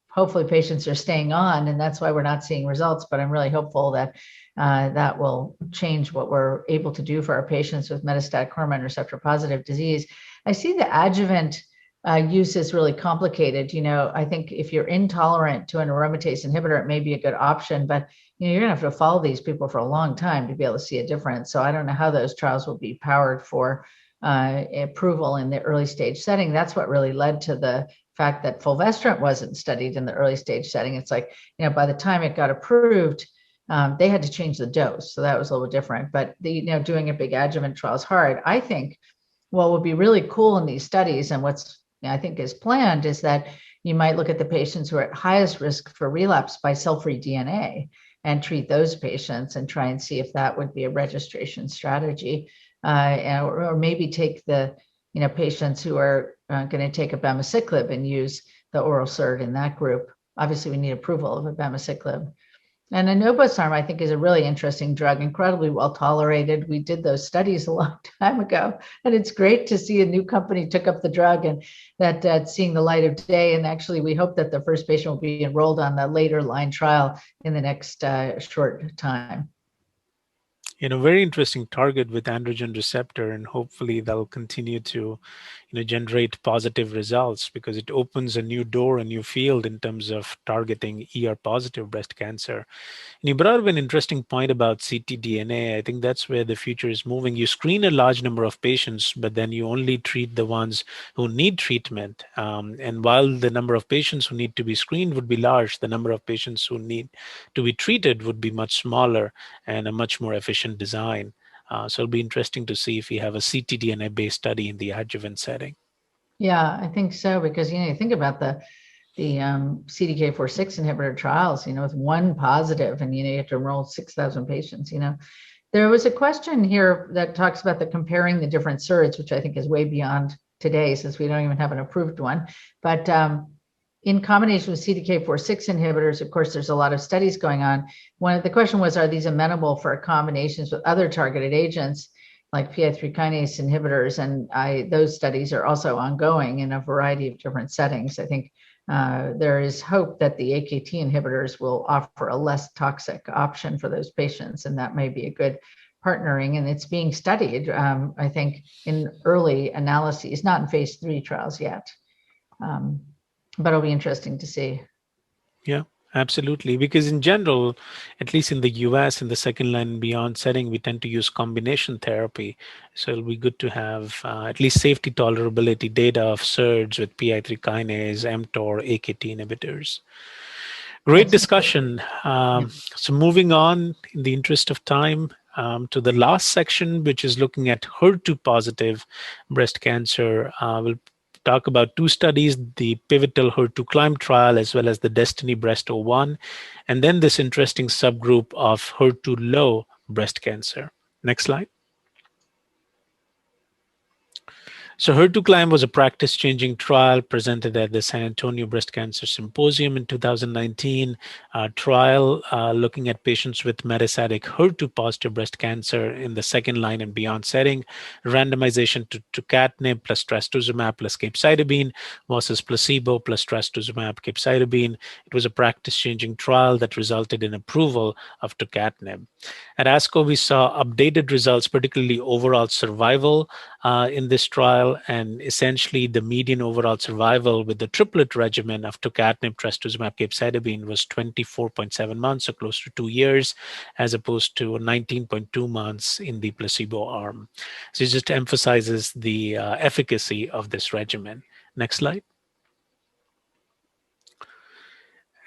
hopefully patients are staying on, and that's why we're not seeing results. But I'm really hopeful that that will change what we're able to do for our patients with metastatic hormone receptor positive disease. I see the adjuvant use is really complicated. I think if you're intolerant to an aromatase inhibitor, it may be a good option, but you're going to have to follow these people for a long time to be able to see a difference. So I don't know how those trials will be powered for approval in the early stage setting. That's what really led to the fact that fulvestrant wasn't studied in the early stage setting. It's like, by the time it got approved, they had to change the dose. So that was a little different, but doing a big adjuvant trial is hard. I think what would be really cool in these studies, and what's I think is planned, is that you might look at the patients who are at highest risk for relapse by cell-free DNA and treat those patients and try and see if that would be a registration strategy, or maybe take the patients who are going to take abemaciclib and use the oral SERD in that group. Obviously, we need approval of abemaciclib. And enobosarm, I think, is a really interesting drug, incredibly well tolerated. We did those studies a long time ago, and it's great to see a new company took up the drug and that seeing the light of day. And actually, we hope that the first patient will be enrolled on the later line trial in the next short time. Very interesting target with androgen receptor, and hopefully they'll continue to generate positive results, because it opens a new door, a new field in terms of targeting ER positive breast cancer. And you brought up an interesting point about ctDNA. I think that's where the future is moving. You screen a large number of patients, but then you only treat the ones who need treatment. And while the number of patients who need to be screened would be large, the number of patients who need to be treated would be much smaller and a much more efficient design. So it'll be interesting to see if we have a ctDNA-based study in the adjuvant setting. Yeah, I think so, because you think about the CDK4/6 inhibitor trials, with one positive, and you have to enroll 6,000 patients. There was a question here that talks about the comparing the different SERDs, which I think is way beyond today, since we don't even have an approved one. But in combination with CDK4/6 inhibitors, of course, there's a lot of studies going on. The question was, are these amenable for combinations with other targeted agents like PI3 kinase inhibitors? And those studies are also ongoing in a variety of different settings. I think there is hope that the AKT inhibitors will offer a less toxic option for those patients, and that may be a good partnering. And it's being studied, I think, in early analyses, not in phase 3 trials yet. But it'll be interesting to see. Yeah, absolutely. Because in general, at least in the US, in the second line and beyond setting, we tend to use combination therapy. So it'll be good to have at least safety tolerability data of SERDs with PI3 kinase, mTOR, AKT inhibitors. Great discussion. So moving on, in the interest of time, to the last section, which is looking at HER2 positive breast cancer. We'll talk about two studies, the pivotal HER2 CLIMB trial, as well as the Destiny Breast 01, and then this interesting subgroup of HER2 low breast cancer. Next slide. So HER2 CLIMB was a practice-changing trial presented at the San Antonio Breast Cancer Symposium in 2019. A trial looking at patients with metastatic HER2-positive breast cancer in the second line and beyond setting. Randomization to tucatinib plus trastuzumab plus capecitabine versus placebo plus trastuzumab capecitabine. It was a practice-changing trial that resulted in approval of tucatinib. At ASCO, we saw updated results, particularly overall survival in this trial, and essentially the median overall survival with the triplet regimen of tucatinib, trastuzumab, capecitabine was 24.7 months, so close to 2 years, as opposed to 19.2 months in the placebo arm. So it just emphasizes the efficacy of this regimen. Next slide.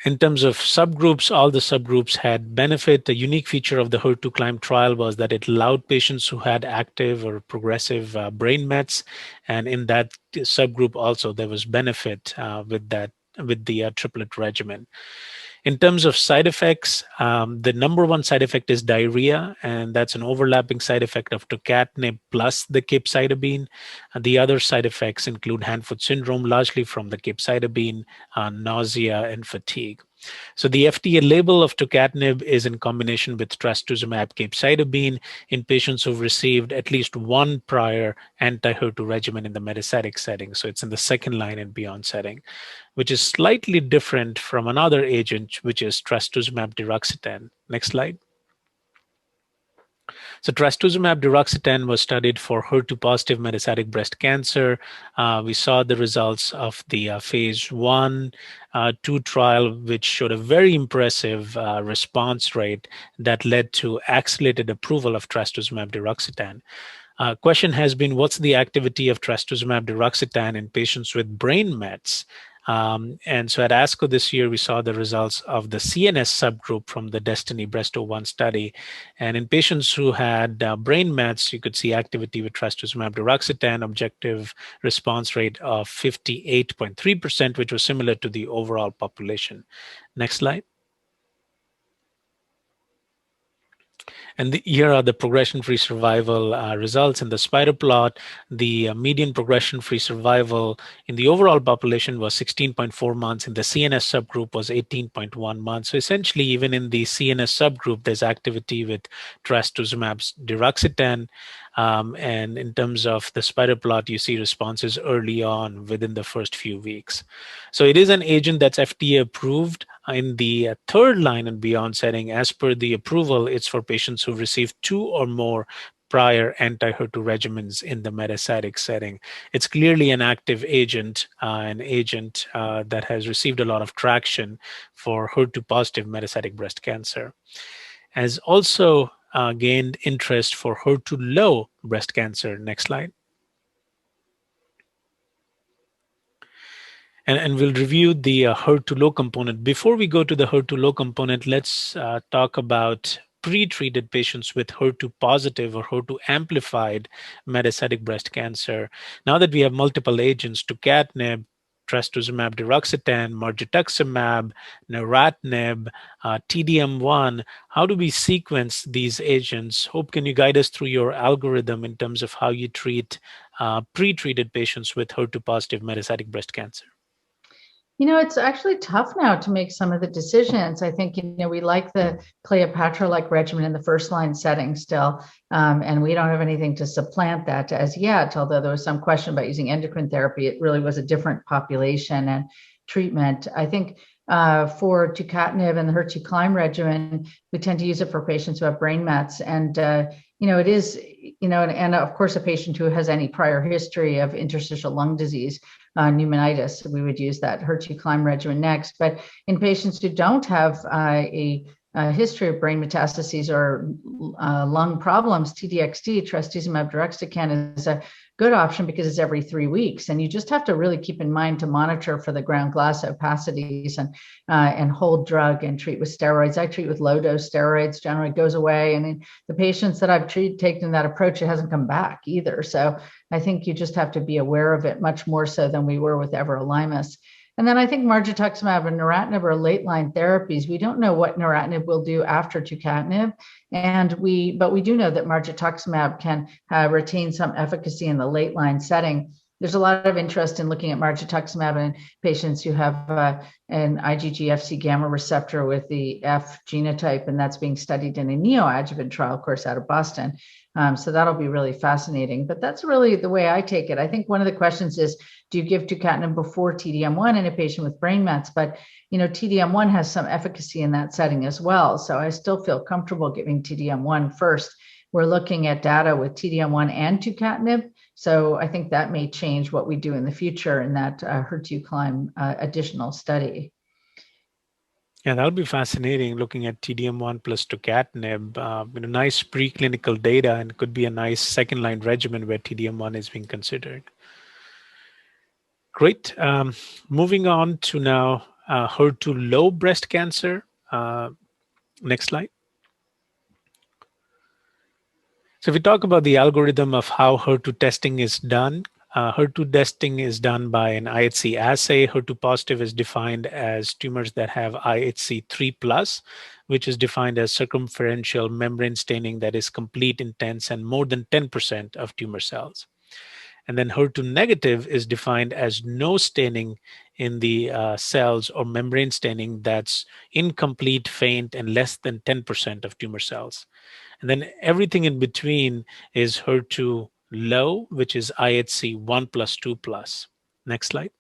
In terms of subgroups, all the subgroups had benefit. The unique feature of the HER2 CLIMB trial was that it allowed patients who had active or progressive brain mets, and in that subgroup also there was benefit with the triplet regimen. In terms of side effects, the number one side effect is diarrhea, and that's an overlapping side effect of tucatinib plus the capecitabine. The other side effects include hand-foot syndrome, largely from the capecitabine, nausea, and fatigue. So the FDA label of tucatinib is in combination with trastuzumab capecitabine in patients who've received at least one prior anti-HER2 regimen in the metastatic setting. So it's in the second line and beyond setting, which is slightly different from another agent, which is trastuzumab deruxtecan. Next slide. So trastuzumab deruxtecan was studied for HER2 positive metastatic breast cancer. We saw the results of the phase 1/2 trial, which showed a very impressive response rate that led to accelerated approval of trastuzumab deruxtecan. Question has been, what's the activity of trastuzumab deruxtecan in patients with brain mets? And so at ASCO this year, we saw the results of the CNS subgroup from the Destiny Breast 01 study. And in patients who had brain mets, you could see activity with trastuzumab deruxtecan, objective response rate of 58.3%, which was similar to the overall population. Next slide. And here are the progression-free survival results. In the spider plot, the median progression-free survival in the overall population was 16.4 months. In the CNS subgroup was 18.1 months. So essentially, even in the CNS subgroup, there's activity with trastuzumab deruxtecan. And in terms of the spider plot, you see responses early on within the first few weeks. So it is an agent that's FDA approved in the third line and beyond setting. As per the approval, it's for patients who received 2 or more prior anti-HER2 regimens in the metastatic setting. It's clearly an active agent, that has received a lot of traction for HER2 positive metastatic breast cancer. Has also gained interest for HER2 low breast cancer. Next slide. And we'll review the HER2 low component. Before we go to the HER2 low component, let's talk about pre-treated patients with HER2 positive or HER2 amplified metastatic breast cancer. Now that we have multiple agents, tucatinib, trastuzumab deruxtecan, margetuximab, neratinib, TDM1, how do we sequence these agents? Hope, can you guide us through your algorithm in terms of how you treat pre-treated patients with HER2 positive metastatic breast cancer? It's actually tough now to make some of the decisions. I think, we like the Cleopatra-like regimen in the first line setting still, and we don't have anything to supplant that as yet, although there was some question about using endocrine therapy. It really was a different population and treatment. I think for tucatinib and the HER2 climb regimen, we tend to use it for patients who have brain mets. And, it is, and of course, a patient who has any prior history of interstitial lung disease, pneumonitis, we would use that HER2 climb regimen next. But in patients who don't have a history of brain metastases or lung problems, TDXD, trastuzumab deruxtecan, is a good option because it's every 3 weeks, and you just have to really keep in mind to monitor for the ground glass opacities and hold drug and treat with steroids. I treat with low dose steroids. Generally, it goes away, and in the patients that I've taken that approach, it hasn't come back either. So I think you just have to be aware of it much more so than we were with everolimus. And then I think margetuximab and neratinib are late line therapies. We don't know what neratinib will do after tucatinib, but we do know that margetuximab can retain some efficacy in the late line setting. There's a lot of interest in looking at margetuximab in patients who have an IgG-Fc gamma receptor with the F genotype, and that's being studied in a neoadjuvant trial, of course, out of Boston. So that'll be really fascinating. But that's really the way I take it. I think one of the questions is, do you give tucatinib before TDM1 in a patient with brain mets? But TDM1 has some efficacy in that setting as well. So I still feel comfortable giving TDM1 first. We're looking at data with TDM1 and tucatinib. So I think that may change what we do in the future in that HER2 climb additional study. Yeah, that'll be fascinating, looking at TDM1 plus tucatinib. Nice preclinical data, and could be a nice second-line regimen where TDM1 is being considered. Great. Moving on to now HER2 low breast cancer. Next slide. So if we talk about the algorithm of how HER2 testing is done, HER2 testing is done by an IHC assay. HER2 positive is defined as tumors that have IHC 3+, which is defined as circumferential membrane staining that is complete, intense, and more than 10% of tumor cells. And then HER2 negative is defined as no staining in the cells or membrane staining that's incomplete, faint, and less than 10% of tumor cells. And then everything in between is HER2 low, which is IHC 1+, 2+. Next slide.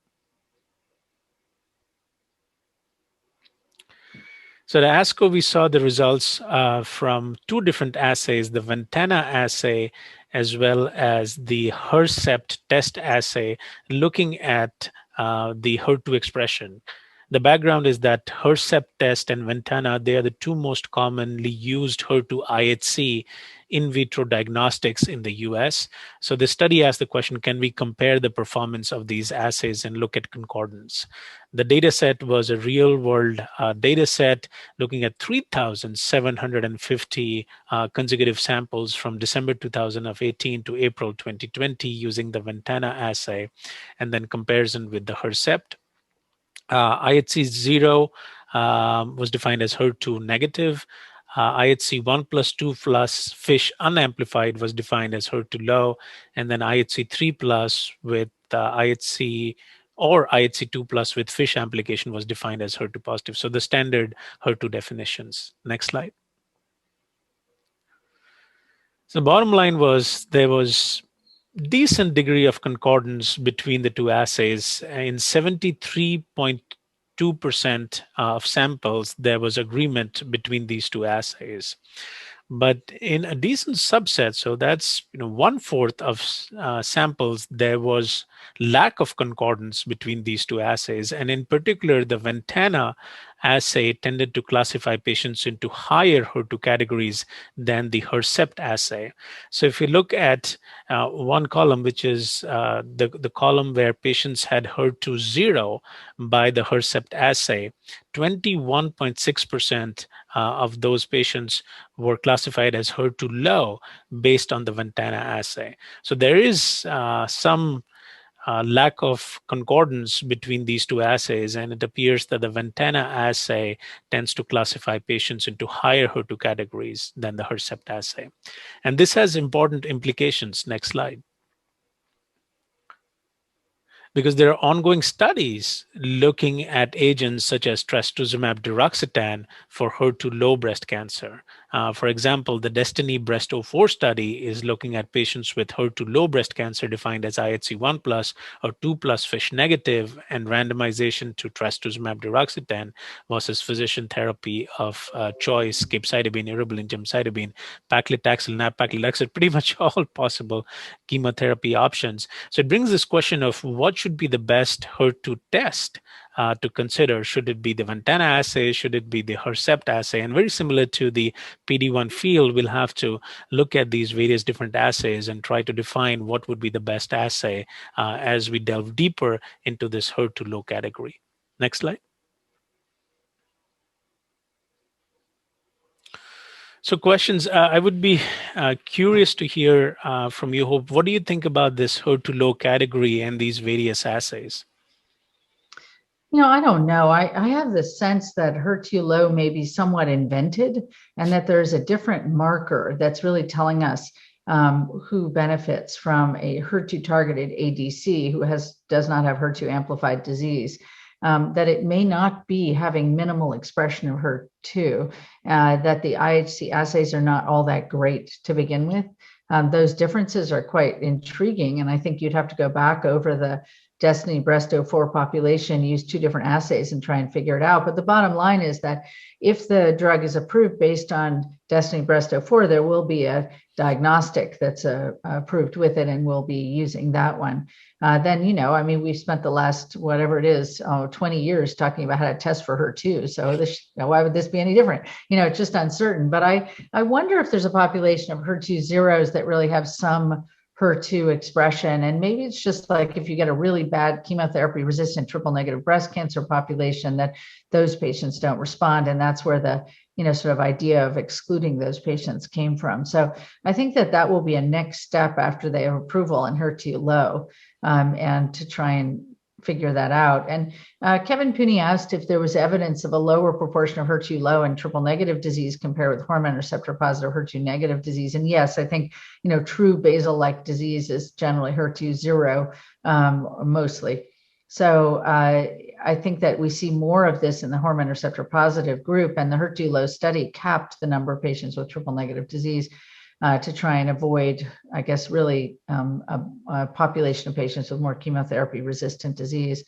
So at ASCO, we saw the results from 2 different assays, the Ventana assay as well as the HERCEPT test assay, looking at the HER2 expression. The background is that HERCEPT test and Ventana, they are the 2 most commonly used HER2 IHC in vitro diagnostics in the US. So the study asked the question, can we compare the performance of these assays and look at concordance? The data set was a real world data set looking at 3,750 consecutive samples from December 2018 to April 2020 using the Ventana assay, and then comparison with the HERCEPT. IHC 0 was defined as HER2 negative. IHC 1 plus 2 plus FISH unamplified was defined as HER2 low, and then IHC 3 plus with IHC or IHC 2 plus with FISH amplification was defined as HER2 positive. So the standard HER2 definitions. Next slide. So the bottom line was there was decent degree of concordance between the two assays. In 73.2% of samples, there was agreement between these two assays. But in a decent subset, so that's 1/4 of samples, there was lack of concordance between these two assays. And in particular, the Ventana assay tended to classify patients into higher HER2 categories than the Hercept assay. So if you look at one column, which is the column where patients had HER2 0 by the Hercept assay, 21.6% of those patients were classified as HER2 low based on the Ventana assay. So there is some lack of concordance between these two assays, and it appears that the Ventana assay tends to classify patients into higher HER2 categories than the Hercept assay. And this has important implications. Next slide. Because there are ongoing studies looking at agents such as trastuzumab deruxtecan for HER2-low breast cancer. For example, the Destiny Breast 04 study is looking at patients with HER2-low breast cancer defined as IHC 1 plus or 2 plus FISH negative, and randomization to trastuzumab deruxtecan versus physician therapy of choice, capecitabine, eribulin, gemcitabine, paclitaxel, nab-paclitaxel, pretty much all possible chemotherapy options. So it brings this question of what should be the best HER2 test to consider. Should it be the Ventana assay? Should it be the Hercept assay? And very similar to the PD-1 field, we'll have to look at these various different assays and try to define what would be the best assay as we delve deeper into this HER2 low category. Next slide. So questions, I would be curious to hear from you, Hope. What do you think about this HER2 low category and these various assays? I don't know. I have the sense that HER2 low may be somewhat invented, and that there's a different marker that's really telling us who benefits from a HER2 targeted ADC who does not have HER2 amplified disease. That it may not be having minimal expression of HER2, that the IHC assays are not all that great to begin with. Those differences are quite intriguing, and I think you'd have to go back over the Destiny Breast 04 population, use two different assays and try and figure it out. But the bottom line is that if the drug is approved based on Destiny Breast 04, there will be a diagnostic that's approved with it, and we'll be using that one. Then, we've spent the last, whatever it is, 20 years talking about how to test for HER2. So why would this be any different? It's just uncertain. But I wonder if there's a population of HER2 zeros that really have some HER2 expression. And maybe it's just like if you get a really bad chemotherapy resistant triple negative breast cancer population, that those patients don't respond. And that's where the sort of idea of excluding those patients came from. So I think that will be a next step after they have approval in HER2 low, and to try and figure that out. And Kevin Pooney asked if there was evidence of a lower proportion of HER2 low and triple negative disease compared with hormone receptor positive HER2 negative disease. And yes, I think, true basal-like disease is generally HER2 zero, mostly. So I think that we see more of this in the hormone receptor positive group, and the HER2 low study capped the number of patients with triple negative disease to try and avoid, I guess, really a population of patients with more chemotherapy resistant disease.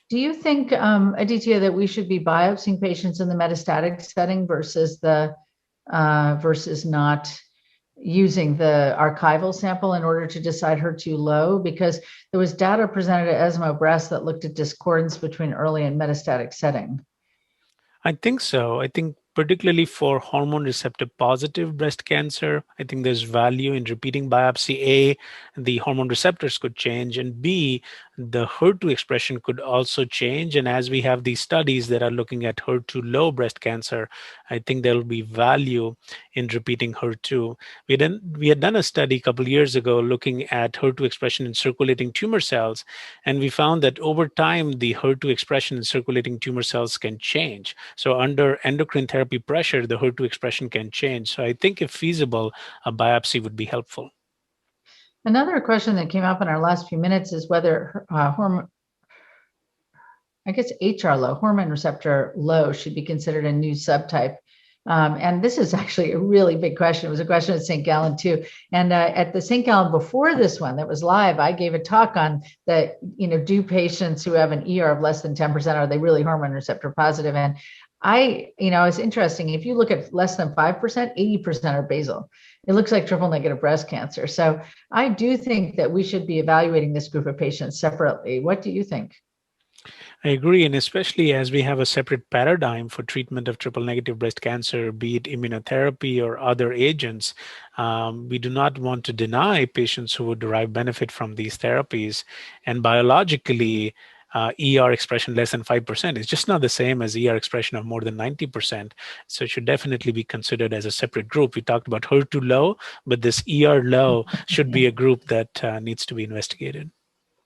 Do you think, Aditya, that we should be biopsying patients in the metastatic setting versus not using the archival sample in order to decide HER2 low? Because there was data presented at ESMO Breast that looked at discordance between early and metastatic setting. I think so. I think particularly for hormone receptor positive breast cancer, I think there's value in repeating biopsy. A, the hormone receptors could change, and B, the HER2 expression could also change. And as we have these studies that are looking at HER2 low breast cancer, I think there will be value in repeating HER2. We had done a study a couple of years ago looking at HER2 expression in circulating tumor cells, and we found that over time, the HER2 expression in circulating tumor cells can change. So under endocrine therapy pressure, the HER2 expression can change. So I think if feasible, a biopsy would be helpful. Another question that came up in our last few minutes is whether HR low, hormone receptor low, should be considered a new subtype. And this is actually a really big question. It was a question at St. Gallen too. And at the St. Gallen before this one that was live, I gave a talk on the, do patients who have an ER of less than 10%, are they really hormone receptor positive? And it's interesting. If you look at less than 5%, 80% are basal. It looks like triple negative breast cancer. So I do think that we should be evaluating this group of patients separately. What do you think? I agree, and especially as we have a separate paradigm for treatment of triple negative breast cancer, be it immunotherapy or other agents, we do not want to deny patients who would derive benefit from these therapies. And biologically, ER expression less than 5% is just not the same as ER expression of more than 90%. So it should definitely be considered as a separate group. We talked about HER2 low, but this ER low should be a group that needs to be investigated.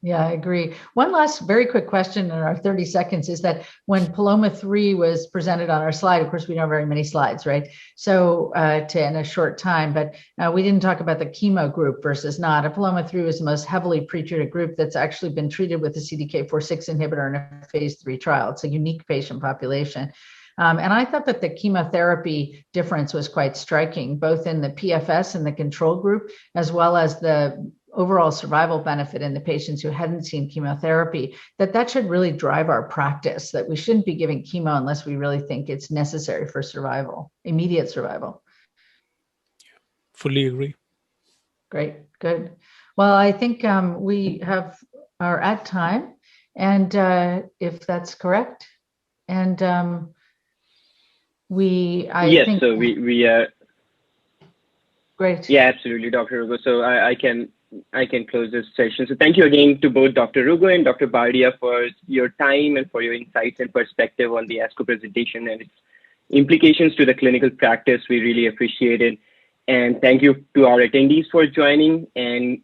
Yeah, I agree. One last very quick question in our 30 seconds is that when Paloma 3 was presented on our slide, of course, we don't have very many slides, right? So in a short time, but we didn't talk about the chemo group versus not. A Paloma 3 was the most heavily pretreated group that's actually been treated with a CDK4/6 inhibitor in a phase 3 trial. It's a unique patient population. And I thought that the chemotherapy difference was quite striking, both in the PFS and the control group, as well as the overall survival benefit in the patients who hadn't seen chemotherapy, that should really drive our practice, that we shouldn't be giving chemo unless we really think it's necessary for survival, immediate survival. Yeah, fully agree. Great, good. Well, I think we are at time, and if that's correct, and we are. Great. Yeah, absolutely, Dr. Rugo. So I can close this session. So thank you again to both Dr. Rugo and Dr. Bardia for your time and for your insights and perspective on the ASCO presentation and its implications to the clinical practice. We really appreciate it. And thank you to our attendees for joining and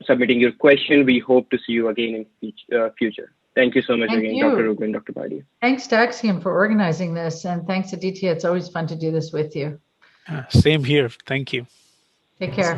submitting your question. We hope to see you again in future. Thank you so much Dr. Rugo and Dr. Bardia. Thanks to Axiom for organizing this, and thanks to Aditya. It's always fun to do this with you. Same here. Thank you. Take care.